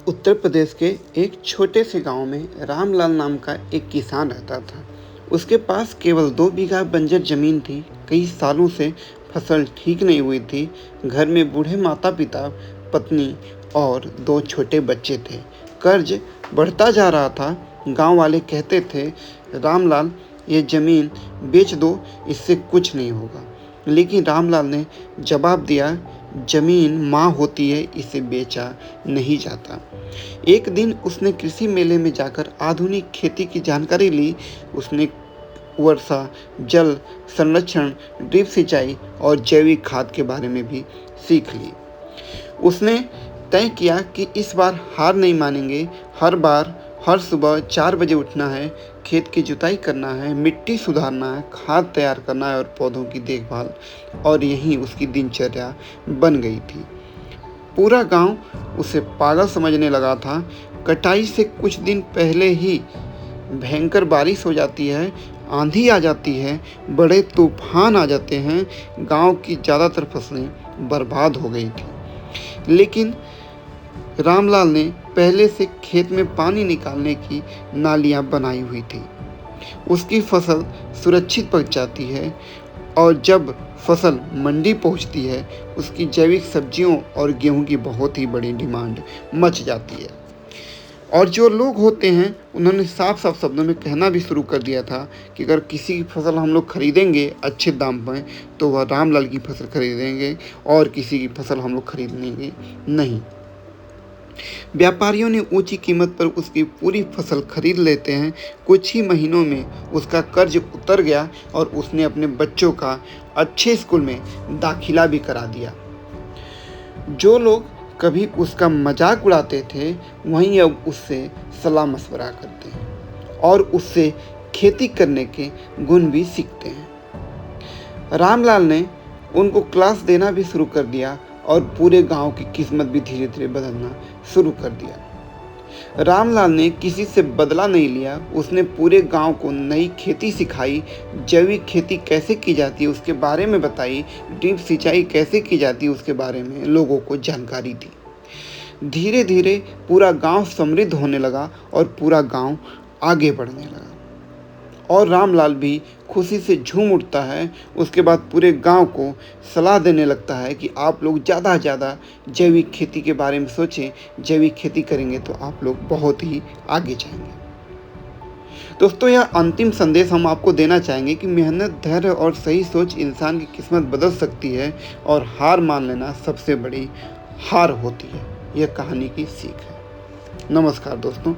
उत्तर प्रदेश के एक छोटे से गांव में रामलाल नाम का एक किसान रहता था। उसके पास केवल 2 बीघा बंजर जमीन थी। कई सालों से फसल ठीक नहीं हुई थी। घर में बूढ़े माता पिता, पत्नी और 2 छोटे बच्चे थे। कर्ज बढ़ता जा रहा था। गांव वाले कहते थे, रामलाल ये ज़मीन बेच दो, इससे कुछ नहीं होगा। लेकिन रामलाल ने जवाब दिया, ज़मीन माँ होती है, इसे बेचा नहीं जाता। एक दिन उसने कृषि मेले में जाकर आधुनिक खेती की जानकारी ली। उसने वर्षा जल संरक्षण, ड्रिप सिंचाई और जैविक खाद के बारे में भी सीख ली। उसने तय किया कि इस बार हार नहीं मानेंगे। हर सुबह 4 बजे उठना है, खेत की जुताई करना है, मिट्टी सुधारना है, खाद तैयार करना है और पौधों की देखभाल। और यही उसकी दिनचर्या बन गई थी। पूरा गांव उसे पागल समझने लगा था। कटाई से कुछ दिन पहले ही भयंकर बारिश हो जाती है, आंधी आ जाती है, बड़े तूफान आ जाते हैं। गांव की ज़्यादातर फसलें बर्बाद हो गई थी। लेकिन रामलाल ने पहले से खेत में पानी निकालने की नालियां बनाई हुई थी। उसकी फसल सुरक्षित पक जाती है और जब फसल मंडी पहुंचती है, उसकी जैविक सब्जियों और गेहूं की बहुत ही बड़ी डिमांड मच जाती है। और जो लोग होते हैं, उन्होंने साफ साफ शब्दों में कहना भी शुरू कर दिया था कि अगर किसी की फसल हम लोग खरीदेंगे अच्छे दाम पर, तो वह रामलाल की फसल खरीदेंगे और किसी की फसल हम लोग खरीदेंगे नहीं। व्यापारियों ने ऊंची कीमत पर उसकी पूरी फसल खरीद लेते हैं। कुछ ही महीनों में उसका कर्ज उतर गया और उसने अपने बच्चों का अच्छे स्कूल में दाखिला भी करा दिया। जो लोग कभी उसका मजाक उड़ाते थे, वहीं अब उससे सलाह मशवरा करते हैं और उससे खेती करने के गुण भी सीखते हैं। रामलाल ने उनको क्लास देना भी शुरू कर दिया और पूरे गांव की किस्मत भी धीरे धीरे बदलना शुरू कर दिया। रामलाल ने किसी से बदला नहीं लिया। उसने पूरे गांव को नई खेती सिखाई, जैविक खेती कैसे की जाती है उसके बारे में बताई, ड्रिप सिंचाई कैसे की जाती है उसके बारे में लोगों को जानकारी दी। धीरे धीरे पूरा गांव समृद्ध होने लगा और पूरा गांव आगे बढ़ने लगा और रामलाल भी खुशी से झूम उठता है। उसके बाद पूरे गांव को सलाह देने लगता है कि आप लोग ज़्यादा से ज़्यादा जैविक खेती के बारे में सोचें। जैविक खेती करेंगे तो आप लोग बहुत ही आगे जाएंगे। दोस्तों, यह अंतिम संदेश हम आपको देना चाहेंगे कि मेहनत, धैर्य और सही सोच इंसान की किस्मत बदल सकती है और हार मान लेना सबसे बड़ी हार होती है। यह कहानी की सीख है। नमस्कार दोस्तों।